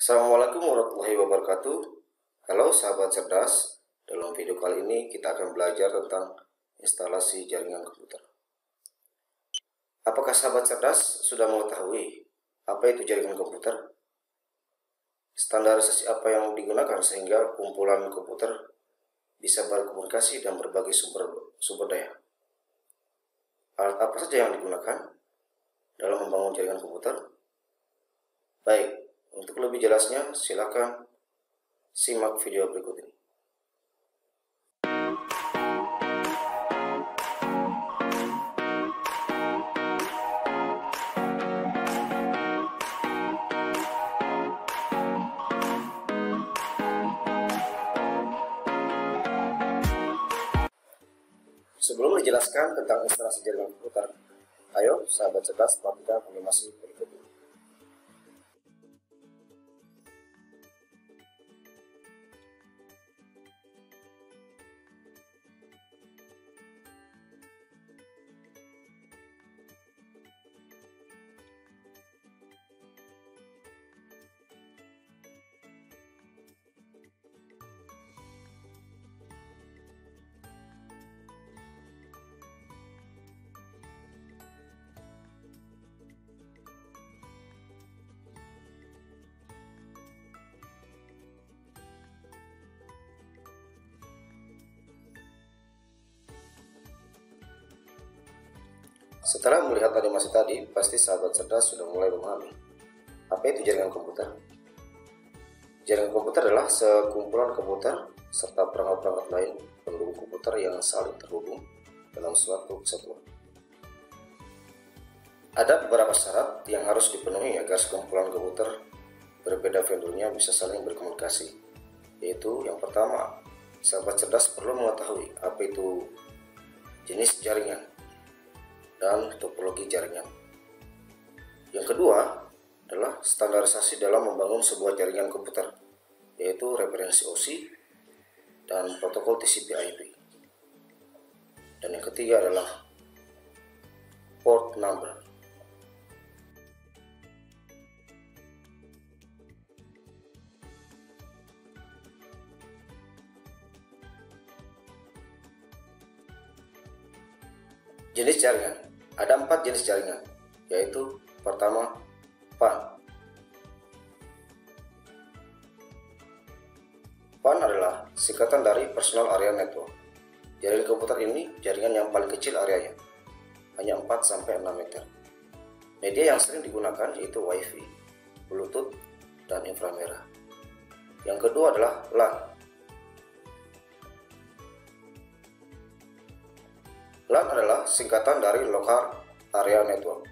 Assalamualaikum warahmatullahi wabarakatuh. Halo sahabat cerdas, dalam video kali ini kita akan belajar tentang instalasi jaringan komputer. Apakah sahabat cerdas sudah mengetahui apa itu jaringan komputer? Standarisasi apa yang digunakan sehingga kumpulan komputer bisa berkomunikasi dan berbagi sumber daya? Alat apa saja yang digunakan dalam membangun jaringan komputer? Baik, untuk lebih jelasnya silakan simak video berikut ini. Sebelum dijelaskan tentang instalasi jaringan komputer, ayo sahabat cerdas perhatikan animasi berikut ini. Setelah melihat animasi tadi, pasti sahabat cerdas sudah mulai memahami apa itu jaringan komputer. Jaringan komputer adalah sekumpulan komputer serta perangkat-perangkat lain pendukung komputer yang saling terhubung dalam suatu kesatuan. Ada beberapa syarat yang harus dipenuhi agar sekumpulan komputer berbeda vendornya bisa saling berkomunikasi, yaitu yang pertama, sahabat cerdas perlu mengetahui apa itu jenis jaringan dan topologi jaringan. Yang kedua adalah standarisasi dalam membangun sebuah jaringan komputer, yaitu referensi OSI dan protokol TCP/IP. Dan yang ketiga adalah port number. Jenis jaringan. Ada 4 jenis jaringan, yaitu pertama PAN. PAN adalah singkatan dari Personal Area Network. Jaringan komputer ini jaringan yang paling kecil areanya, hanya 4-6 meter. Media yang sering digunakan yaitu WiFi, Bluetooth, dan inframerah. Yang kedua adalah LAN. LAN adalah singkatan dari Local Area Network.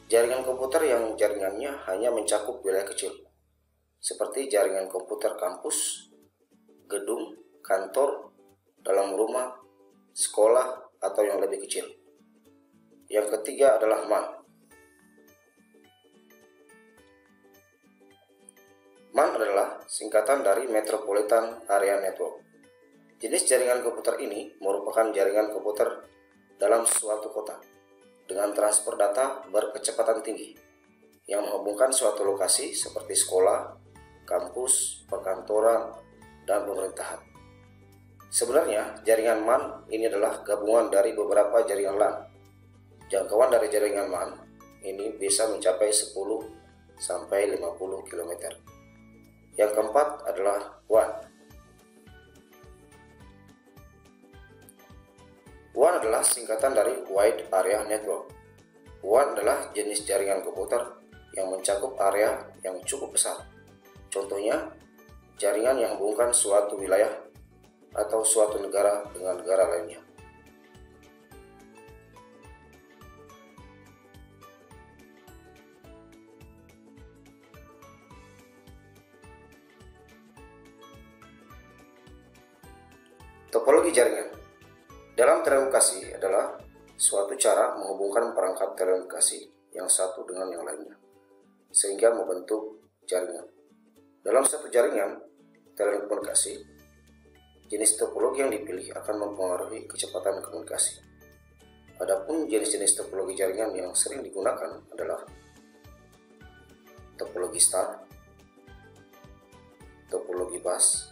Jaringan komputer yang jaringannya hanya mencakup wilayah kecil, seperti jaringan komputer kampus, gedung, kantor, dalam rumah, sekolah, atau yang lebih kecil. Yang ketiga adalah MAN. MAN adalah singkatan dari Metropolitan Area Network. Jenis jaringan komputer ini merupakan jaringan komputer dalam suatu kota dengan transfer data berkecepatan tinggi yang menghubungkan suatu lokasi seperti sekolah, kampus, perkantoran, dan pemerintahan. Sebenarnya jaringan MAN ini adalah gabungan dari beberapa jaringan LAN. Jangkauan dari jaringan MAN ini bisa mencapai 10-50 km. Yang keempat adalah WAN. WAN adalah singkatan dari Wide Area Network. WAN adalah jenis jaringan komputer yang mencakup area yang cukup besar. Contohnya, jaringan yang menghubungkan suatu wilayah atau suatu negara dengan negara lainnya. Topologi jaringan. Dalam telekomunikasi adalah suatu cara menghubungkan perangkat telekomunikasi yang satu dengan yang lainnya, sehingga membentuk jaringan. Dalam satu jaringan telekomunikasi, jenis topologi yang dipilih akan mempengaruhi kecepatan komunikasi. Adapun jenis-jenis topologi jaringan yang sering digunakan adalah topologi star, topologi bus,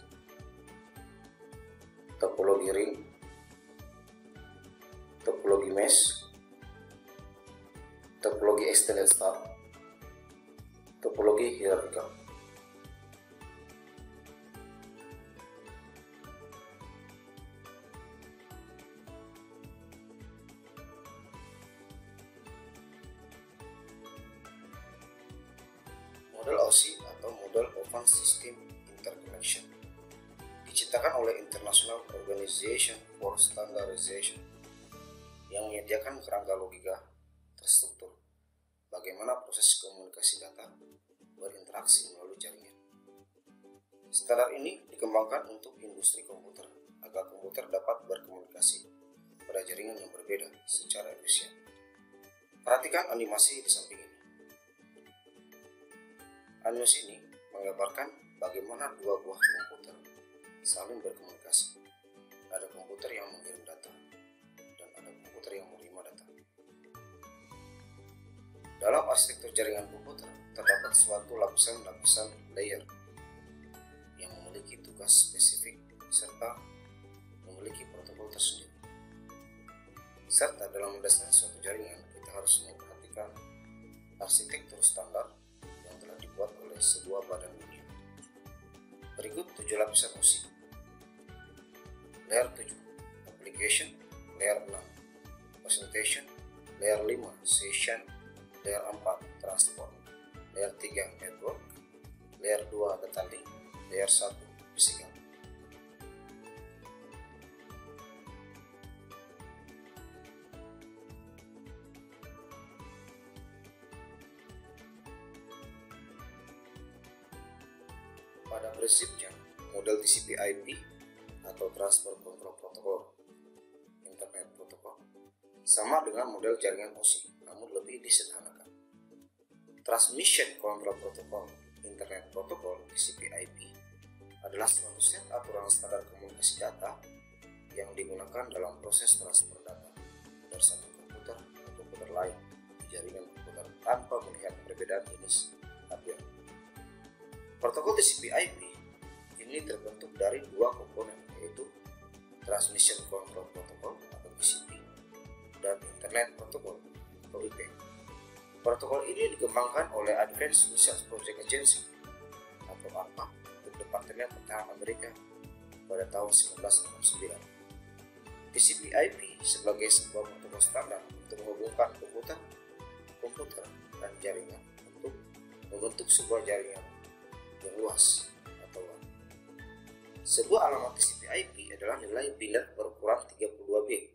topologi ring, topologi mesh, topologi extended stub, topologi hierarchical. Model OSI atau Model Open System Interconnection diciptakan oleh International Organization for Standardization yang menyediakan kerangka logika terstruktur bagaimana proses komunikasi data berinteraksi melalui jaringan. Standar ini dikembangkan untuk industri komputer agar komputer dapat berkomunikasi pada jaringan yang berbeda secara efisien. Perhatikan animasi di samping ini. Animasi ini menggambarkan bagaimana dua buah komputer saling berkomunikasi. Ada komputer yang mengirim data dan ada komputer yang menerima data. Dalam arsitektur jaringan komputer terdapat suatu lapisan-lapisan layer yang memiliki tugas spesifik serta memiliki protokol tersendiri. Serta dalam mendesain suatu jaringan kita harus memperhatikan arsitektur standar yang telah dibuat oleh sebuah badan dunia. Berikut 7 lapisan OSI. Layer 7 Application, Layer 6 Presentation, Layer 5 Session, Layer 4 Transport, Layer 3 Network, Layer 2 Data Link, Layer 1 Physical. Pada prinsipnya, model TCP/IP atau Transfer Control Protocol Internet Protocol sama dengan model jaringan OSI, namun lebih disederhanakan. Transmission Control Protocol Internet Protocol TCP/IP adalah suatu set aturan standar komunikasi data yang digunakan dalam proses transfer data dari satu komputer ke komputer lain di jaringan komputer tanpa melihat perbedaan jenis hardware. Protokol TCP/IP ini terbentuk dari dua komponen, yaitu Transmission Control Protocol atau TCP dan Internet Protocol atau IP. Protokol ini dikembangkan oleh Advanced Research Project Agency atau ARPA untuk Departemen Pertahanan Amerika pada tahun 1969. TCP/IP sebagai sebuah protokol standar untuk menghubungkan komputer dan jaringan untuk membentuk sebuah jaringan yang luas atau WAN. Sebuah alamat TCP/IP adalah nilai biner berukuran 32 bit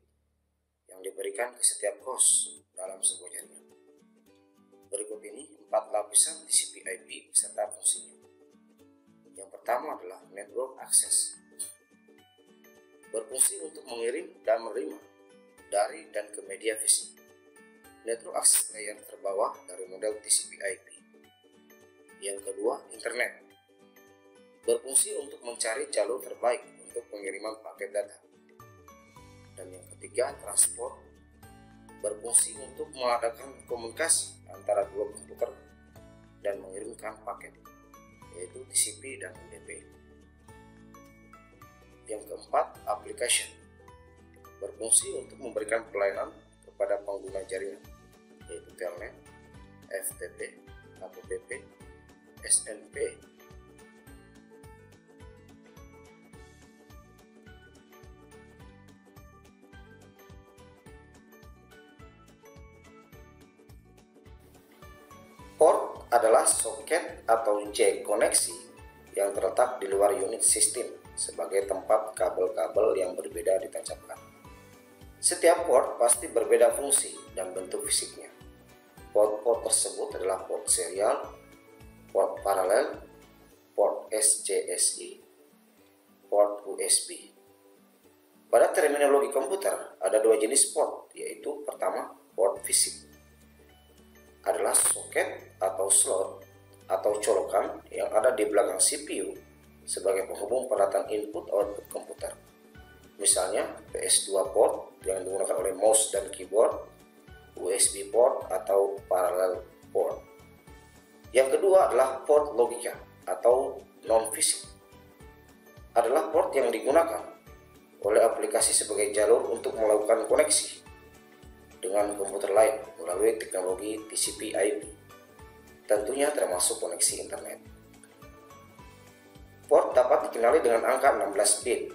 yang diberikan ke setiap host dalam sebuah jaringan. Berikut ini 4 lapisan TCP/IP beserta fungsinya. Yang pertama adalah Network Access, berfungsi untuk mengirim dan menerima dari dan ke media fisik. Network Access Layer terbawah dari model TCP/IP. Yang kedua, Internet, berfungsi untuk mencari jalur terbaik untuk pengiriman paket data. Dan yang ketiga, Transport, berfungsi untuk mengadakan komunikasi antara dua komputer dan mengirimkan paket, yaitu TCP dan UDP. Yang keempat, Application, berfungsi untuk memberikan pelayanan kepada pengguna jaringan, yaitu Telnet, FTP, HTTP, SNP. Port adalah soket atau jack koneksi yang terletak di luar unit sistem sebagai tempat kabel-kabel yang berbeda ditancapkan. Setiap port pasti berbeda fungsi dan bentuk fisiknya. Port-port tersebut adalah port serial, port paralel, port SJSI, port USB. Pada terminologi komputer ada dua jenis port, yaitu pertama port fisik adalah soket atau slot atau colokan yang ada di belakang CPU sebagai penghubung peralatan input output komputer. Misalnya PS2 port yang digunakan oleh mouse dan keyboard, USB port atau parallel port. Yang kedua adalah port logika atau non-fisik adalah port yang digunakan oleh aplikasi sebagai jalur untuk melakukan koneksi dengan komputer lain melalui teknologi TCP/IP, tentunya termasuk koneksi internet. Port dapat dikenali dengan angka 16 bit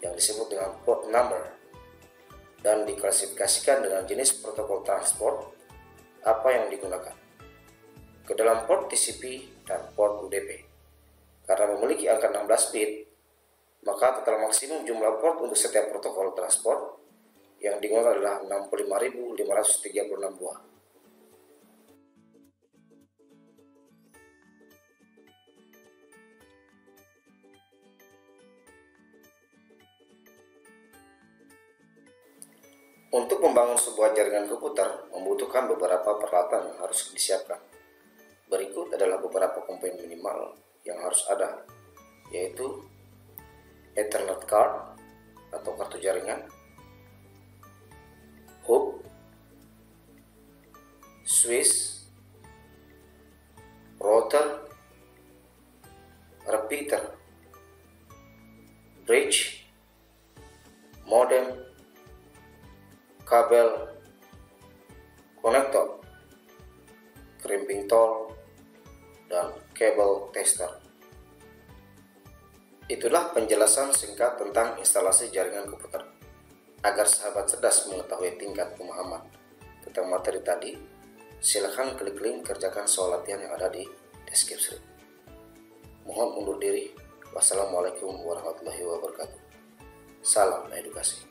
yang disebut dengan port number dan diklasifikasikan dengan jenis protokol transport apa yang digunakan ke dalam port TCP dan port UDP. Karena memiliki angka 16 bit, maka total maksimum jumlah port untuk setiap protokol transport yang digunakan adalah 65.536 buah. Untuk membangun sebuah jaringan komputer membutuhkan beberapa peralatan yang harus disiapkan. Berikut adalah beberapa komponen minimal yang harus ada, yaitu Ethernet card atau kartu jaringan, hub, switch, router, repeater, bridge, modem, kabel, konektor, crimping tool, dan kabel tester. Itulah penjelasan singkat tentang instalasi jaringan komputer. Agar sahabat cerdas mengetahui tingkat pemahaman tentang materi tadi, silakan klik link kerjakan soal latihan yang ada di deskripsi. Mohon undur diri. Wassalamualaikum warahmatullahi wabarakatuh. Salam edukasi.